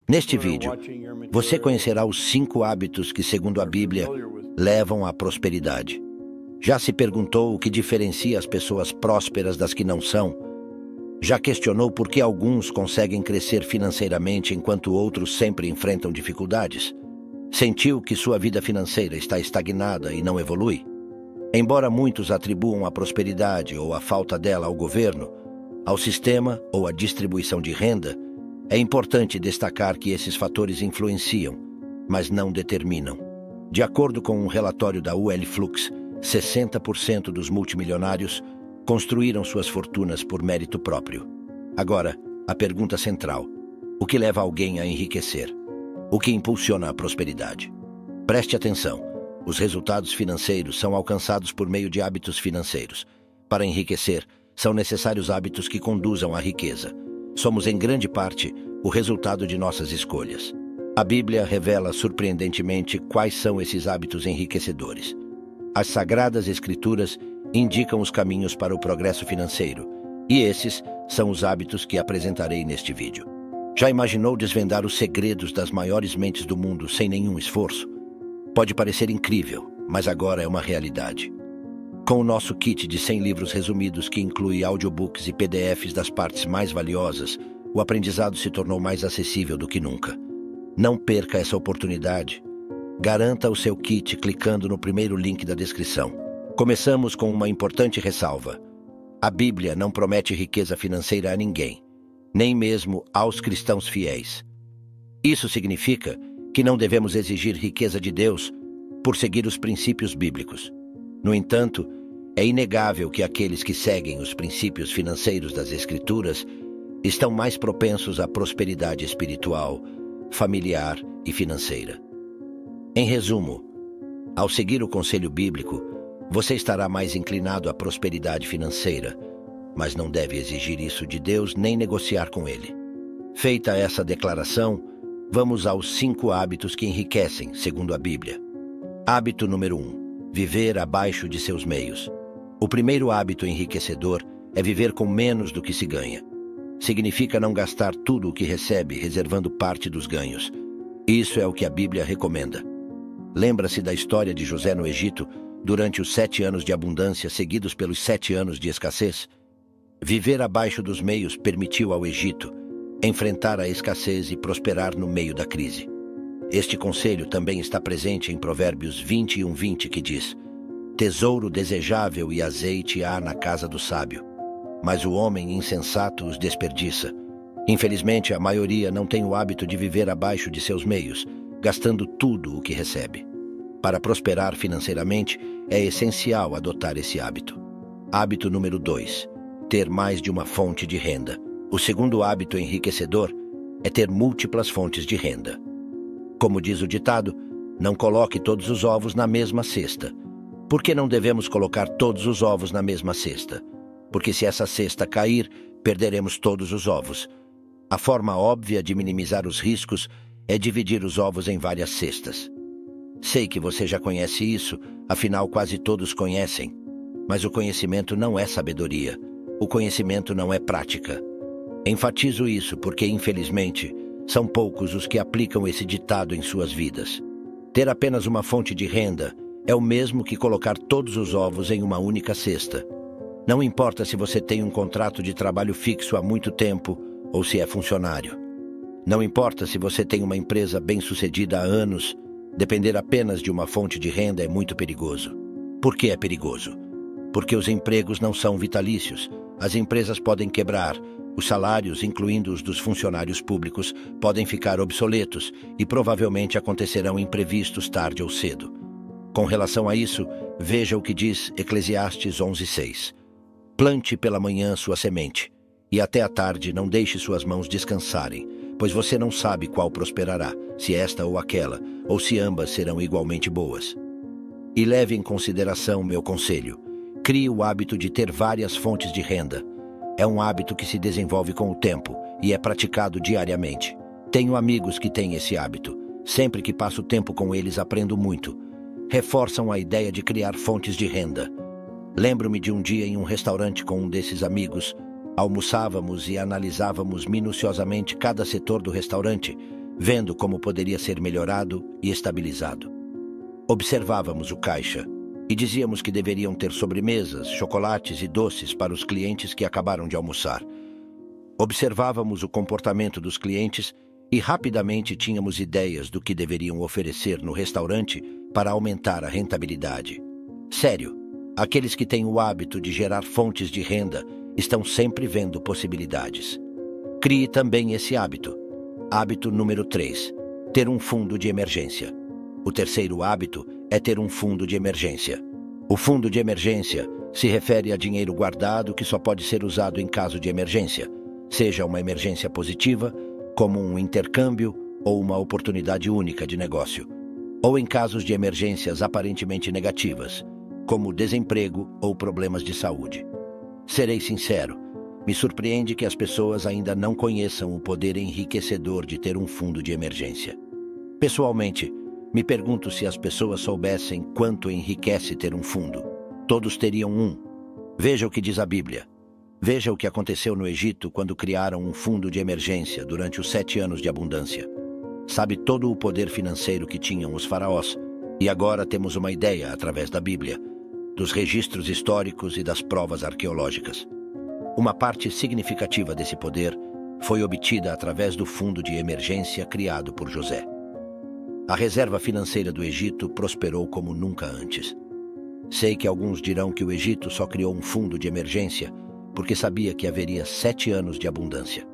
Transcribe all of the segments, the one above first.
Neste vídeo, você conhecerá os 5 hábitos que, segundo a Bíblia, levam à prosperidade. Já se perguntou o que diferencia as pessoas prósperas das que não são? Já questionou por que alguns conseguem crescer financeiramente enquanto outros sempre enfrentam dificuldades? Sentiu que sua vida financeira está estagnada e não evolui? Embora muitos atribuam a prosperidade ou a falta dela ao governo, ao sistema ou à distribuição de renda, é importante destacar que esses fatores influenciam, mas não determinam. De acordo com um relatório da UL Flux, 60% dos multimilionários construíram suas fortunas por mérito próprio. Agora, a pergunta central: o que leva alguém a enriquecer? O que impulsiona a prosperidade? Preste atenção. Os resultados financeiros são alcançados por meio de hábitos financeiros. Para enriquecer, são necessários hábitos que conduzam à riqueza. Somos, em grande parte, o resultado de nossas escolhas. A Bíblia revela surpreendentemente quais são esses hábitos enriquecedores. As Sagradas Escrituras indicam os caminhos para o progresso financeiro, e esses são os hábitos que apresentarei neste vídeo. Já imaginou desvendar os segredos das maiores mentes do mundo sem nenhum esforço? Pode parecer incrível, mas agora é uma realidade. Com o nosso kit de 100 livros resumidos, que inclui audiobooks e PDFs das partes mais valiosas, o aprendizado se tornou mais acessível do que nunca. Não perca essa oportunidade. Garanta o seu kit clicando no primeiro link da descrição. Começamos com uma importante ressalva. A Bíblia não promete riqueza financeira a ninguém, nem mesmo aos cristãos fiéis. Isso significa que não devemos exigir riqueza de Deus por seguir os princípios bíblicos. No entanto, é inegável que aqueles que seguem os princípios financeiros das Escrituras estão mais propensos à prosperidade espiritual, familiar e financeira. Em resumo, ao seguir o conselho bíblico, você estará mais inclinado à prosperidade financeira, mas não deve exigir isso de Deus nem negociar com Ele. Feita essa declaração, vamos aos 5 hábitos que enriquecem, segundo a Bíblia. Hábito número 1. Viver abaixo de seus meios. O primeiro hábito enriquecedor é viver com menos do que se ganha. Significa não gastar tudo o que recebe, reservando parte dos ganhos. Isso é o que a Bíblia recomenda. Lembra-se da história de José no Egito, durante os 7 anos de abundância seguidos pelos 7 anos de escassez? Viver abaixo dos meios permitiu ao Egito enfrentar a escassez e prosperar no meio da crise. Este conselho também está presente em Provérbios 21:20, que diz: tesouro desejável e azeite há na casa do sábio, mas o homem insensato os desperdiça. Infelizmente, a maioria não tem o hábito de viver abaixo de seus meios, gastando tudo o que recebe. Para prosperar financeiramente, é essencial adotar esse hábito. Hábito número 2. Ter mais de uma fonte de renda. O segundo hábito enriquecedor é ter múltiplas fontes de renda. Como diz o ditado, não coloque todos os ovos na mesma cesta. Por que não devemos colocar todos os ovos na mesma cesta? Porque se essa cesta cair, perderemos todos os ovos. A forma óbvia de minimizar os riscos é dividir os ovos em várias cestas. Sei que você já conhece isso, afinal quase todos conhecem. Mas o conhecimento não é sabedoria. O conhecimento não é prática. Enfatizo isso porque, infelizmente, são poucos os que aplicam esse ditado em suas vidas. Ter apenas uma fonte de renda é o mesmo que colocar todos os ovos em uma única cesta. Não importa se você tem um contrato de trabalho fixo há muito tempo ou se é funcionário. Não importa se você tem uma empresa bem-sucedida há anos, depender apenas de uma fonte de renda é muito perigoso. Por que é perigoso? Porque os empregos não são vitalícios. As empresas podem quebrar. Os salários, incluindo os dos funcionários públicos, podem ficar obsoletos e provavelmente acontecerão imprevistos tarde ou cedo. Com relação a isso, veja o que diz Eclesiastes 11:6. Plante pela manhã sua semente, e até à tarde não deixe suas mãos descansarem, pois você não sabe qual prosperará, se esta ou aquela, ou se ambas serão igualmente boas. E leve em consideração meu conselho. Crie o hábito de ter várias fontes de renda. É um hábito que se desenvolve com o tempo e é praticado diariamente. Tenho amigos que têm esse hábito. Sempre que passo tempo com eles, aprendo muito. Reforçam a ideia de criar fontes de renda. Lembro-me de um dia em um restaurante com um desses amigos. Almoçávamos e analisávamos minuciosamente cada setor do restaurante, vendo como poderia ser melhorado e estabilizado. Observávamos o caixa e dizíamos que deveriam ter sobremesas, chocolates e doces para os clientes que acabaram de almoçar. Observávamos o comportamento dos clientes e rapidamente tínhamos ideias do que deveriam oferecer no restaurante para aumentar a rentabilidade. Sério, aqueles que têm o hábito de gerar fontes de renda estão sempre vendo possibilidades. Crie também esse hábito. Hábito número 3. Ter um fundo de emergência. O terceiro hábito é ter um fundo de emergência. O fundo de emergência se refere a dinheiro guardado que só pode ser usado em caso de emergência, seja uma emergência positiva, como um intercâmbio ou uma oportunidade única de negócio, ou em casos de emergências aparentemente negativas, como desemprego ou problemas de saúde. Serei sincero, me surpreende que as pessoas ainda não conheçam o poder enriquecedor de ter um fundo de emergência. Pessoalmente, me pergunto se as pessoas soubessem quanto enriquece ter um fundo. Todos teriam um. Veja o que diz a Bíblia. Veja o que aconteceu no Egito quando criaram um fundo de emergência durante os 7 anos de abundância. Sabe todo o poder financeiro que tinham os faraós, e agora temos uma ideia através da Bíblia, dos registros históricos e das provas arqueológicas. Uma parte significativa desse poder foi obtida através do fundo de emergência criado por José. A reserva financeira do Egito prosperou como nunca antes. Sei que alguns dirão que o Egito só criou um fundo de emergência porque sabia que haveria 7 anos de abundância.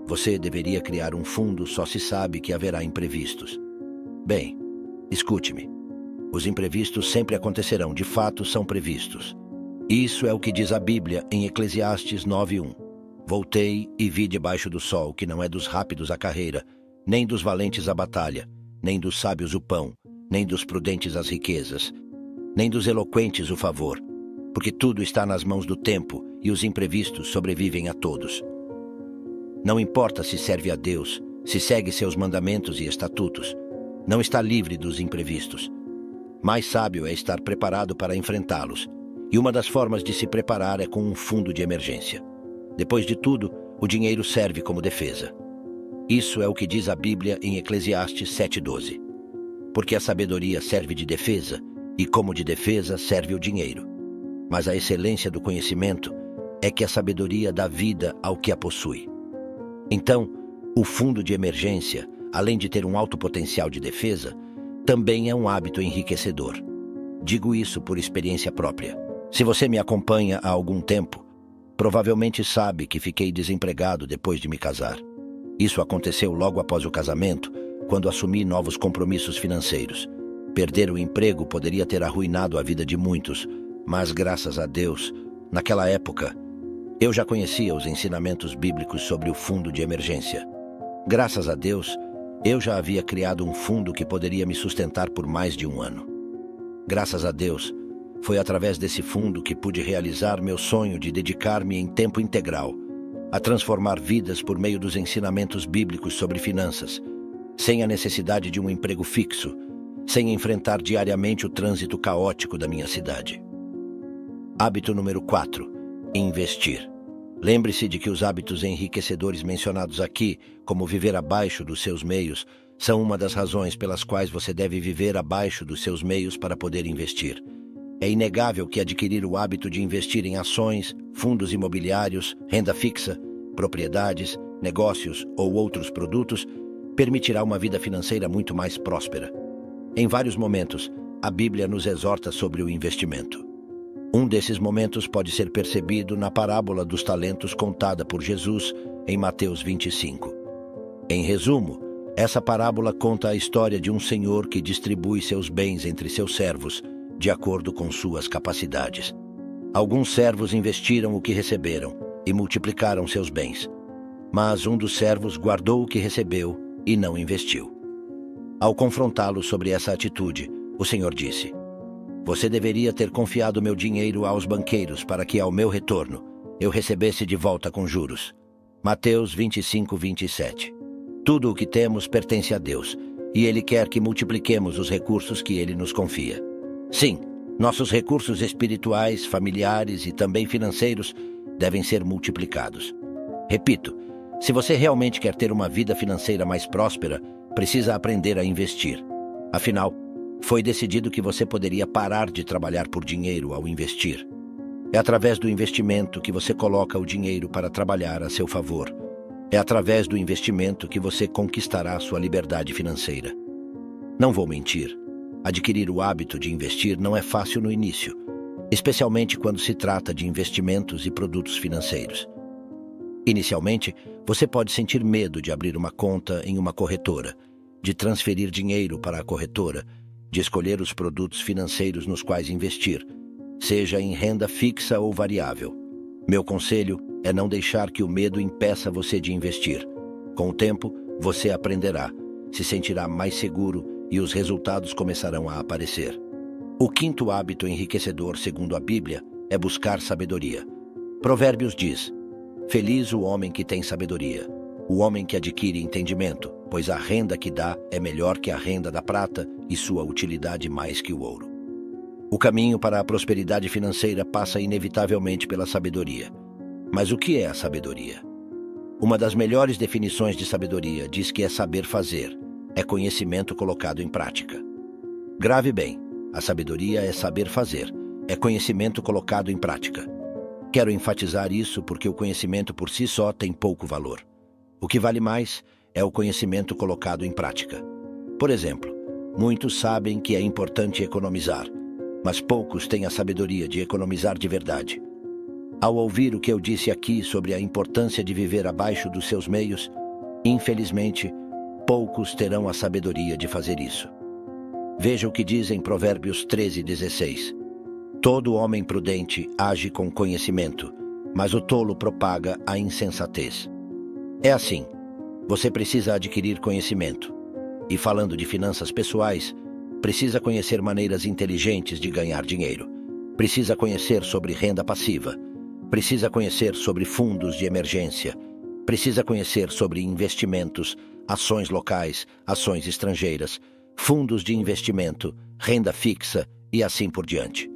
Você deveria criar um fundo só se sabe que haverá imprevistos. Bem, escute-me. Os imprevistos sempre acontecerão, de fato são previstos. Isso é o que diz a Bíblia em Eclesiastes 9:1. Voltei e vi debaixo do sol que não é dos rápidos a carreira, nem dos valentes a batalha, nem dos sábios o pão, nem dos prudentes as riquezas, nem dos eloquentes o favor, porque tudo está nas mãos do tempo e os imprevistos sobrevivem a todos. Não importa se serve a Deus, se segue seus mandamentos e estatutos, não está livre dos imprevistos. Mais sábio é estar preparado para enfrentá-los, e uma das formas de se preparar é com um fundo de emergência. Depois de tudo, o dinheiro serve como defesa. Isso é o que diz a Bíblia em Eclesiastes 7:12. Porque a sabedoria serve de defesa, e como de defesa serve o dinheiro. Mas a excelência do conhecimento é que a sabedoria dá vida ao que a possui. Então, o fundo de emergência, além de ter um alto potencial de defesa, também é um hábito enriquecedor. Digo isso por experiência própria. Se você me acompanha há algum tempo, provavelmente sabe que fiquei desempregado depois de me casar. Isso aconteceu logo após o casamento, quando assumi novos compromissos financeiros. Perder o emprego poderia ter arruinado a vida de muitos, mas graças a Deus, naquela época, eu já conhecia os ensinamentos bíblicos sobre o fundo de emergência. Graças a Deus, eu já havia criado um fundo que poderia me sustentar por mais de um ano. Graças a Deus, foi através desse fundo que pude realizar meu sonho de dedicar-me em tempo integral a transformar vidas por meio dos ensinamentos bíblicos sobre finanças, sem a necessidade de um emprego fixo, sem enfrentar diariamente o trânsito caótico da minha cidade. Hábito número 4. Investir. Lembre-se de que os hábitos enriquecedores mencionados aqui, como viver abaixo dos seus meios, são uma das razões pelas quais você deve viver abaixo dos seus meios para poder investir. É inegável que adquirir o hábito de investir em ações, fundos imobiliários, renda fixa, propriedades, negócios ou outros produtos permitirá uma vida financeira muito mais próspera. Em vários momentos, a Bíblia nos exorta sobre o investimento. Um desses momentos pode ser percebido na parábola dos talentos contada por Jesus em Mateus 25. Em resumo, essa parábola conta a história de um senhor que distribui seus bens entre seus servos, de acordo com suas capacidades. Alguns servos investiram o que receberam e multiplicaram seus bens, mas um dos servos guardou o que recebeu e não investiu. Ao confrontá-lo sobre essa atitude, o Senhor disse: "Você deveria ter confiado meu dinheiro aos banqueiros para que, ao meu retorno, eu recebesse de volta com juros." Mateus 25:27. Tudo o que temos pertence a Deus, e Ele quer que multipliquemos os recursos que Ele nos confia. Sim, nossos recursos espirituais, familiares e também financeiros devem ser multiplicados. Repito, Se você realmente quer ter uma vida financeira mais próspera, precisa aprender a investir. Afinal, foi decidido que você poderia parar de trabalhar por dinheiro ao investir. É através do investimento que você coloca o dinheiro para trabalhar a seu favor. É através do investimento que você conquistará sua liberdade financeira. Não vou mentir. Adquirir o hábito de investir não é fácil no início, especialmente quando se trata de investimentos e produtos financeiros. Inicialmente, você pode sentir medo de abrir uma conta em uma corretora, de transferir dinheiro para a corretora, de escolher os produtos financeiros nos quais investir, seja em renda fixa ou variável. Meu conselho é não deixar que o medo impeça você de investir. Com o tempo, você aprenderá, se sentirá mais seguro e os resultados começarão a aparecer. O quinto hábito enriquecedor, segundo a Bíblia, é buscar sabedoria. Provérbios diz: feliz o homem que tem sabedoria, o homem que adquire entendimento, pois a renda que dá é melhor que a renda da prata e sua utilidade mais que o ouro. O caminho para a prosperidade financeira passa inevitavelmente pela sabedoria. Mas o que é a sabedoria? Uma das melhores definições de sabedoria diz que é saber fazer, é conhecimento colocado em prática. Grave bem, a sabedoria é saber fazer, é conhecimento colocado em prática. Quero enfatizar isso porque o conhecimento por si só tem pouco valor. O que vale mais é o conhecimento colocado em prática. Por exemplo, muitos sabem que é importante economizar, mas poucos têm a sabedoria de economizar de verdade. Ao ouvir o que eu disse aqui sobre a importância de viver abaixo dos seus meios, infelizmente, poucos terão a sabedoria de fazer isso. Veja o que diz em Provérbios 13:16. Todo homem prudente age com conhecimento, mas o tolo propaga a insensatez. É assim, você precisa adquirir conhecimento. E falando de finanças pessoais, precisa conhecer maneiras inteligentes de ganhar dinheiro. Precisa conhecer sobre renda passiva. Precisa conhecer sobre fundos de emergência. Precisa conhecer sobre investimentos, ações locais, ações estrangeiras, fundos de investimento, renda fixa e assim por diante.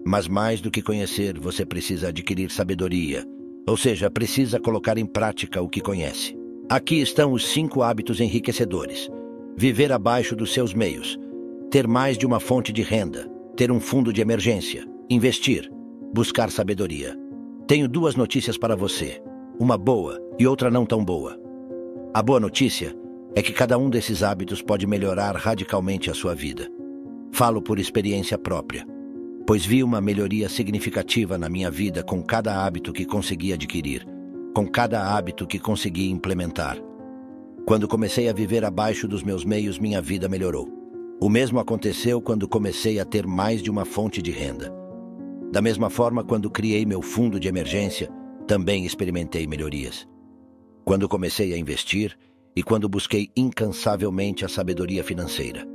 Mas mais do que conhecer, você precisa adquirir sabedoria, ou seja, precisa colocar em prática o que conhece. Aqui estão os 5 hábitos enriquecedores. Viver abaixo dos seus meios, ter mais de uma fonte de renda, ter um fundo de emergência, investir, buscar sabedoria. Tenho 2 notícias para você, uma boa e outra não tão boa. A boa notícia é que cada um desses hábitos pode melhorar radicalmente a sua vida. Falo por experiência própria, pois vi uma melhoria significativa na minha vida com cada hábito que consegui adquirir, com cada hábito que consegui implementar. Quando comecei a viver abaixo dos meus meios, minha vida melhorou. O mesmo aconteceu quando comecei a ter mais de uma fonte de renda. Da mesma forma, quando criei meu fundo de emergência, também experimentei melhorias. Quando comecei a investir e quando busquei incansavelmente a sabedoria financeira.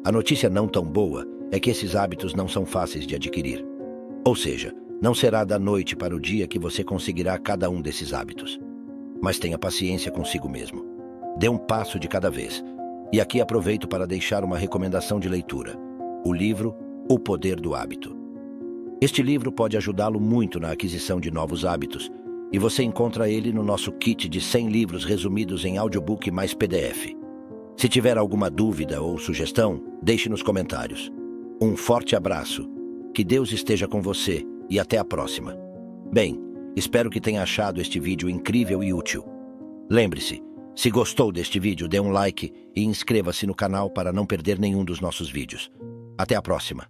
A notícia não tão boa é que esses hábitos não são fáceis de adquirir. Ou seja, não será da noite para o dia que você conseguirá cada um desses hábitos. Mas tenha paciência consigo mesmo. Dê um passo de cada vez. E aqui aproveito para deixar uma recomendação de leitura. O livro O Poder do Hábito. Este livro pode ajudá-lo muito na aquisição de novos hábitos, e você encontra ele no nosso kit de 100 livros resumidos em audiobook mais PDF. Se tiver alguma dúvida ou sugestão, deixe nos comentários. Um forte abraço, que Deus esteja com você e até a próxima. Bem, espero que tenha achado este vídeo incrível e útil. Lembre-se, se gostou deste vídeo, dê um like e inscreva-se no canal para não perder nenhum dos nossos vídeos. Até a próxima.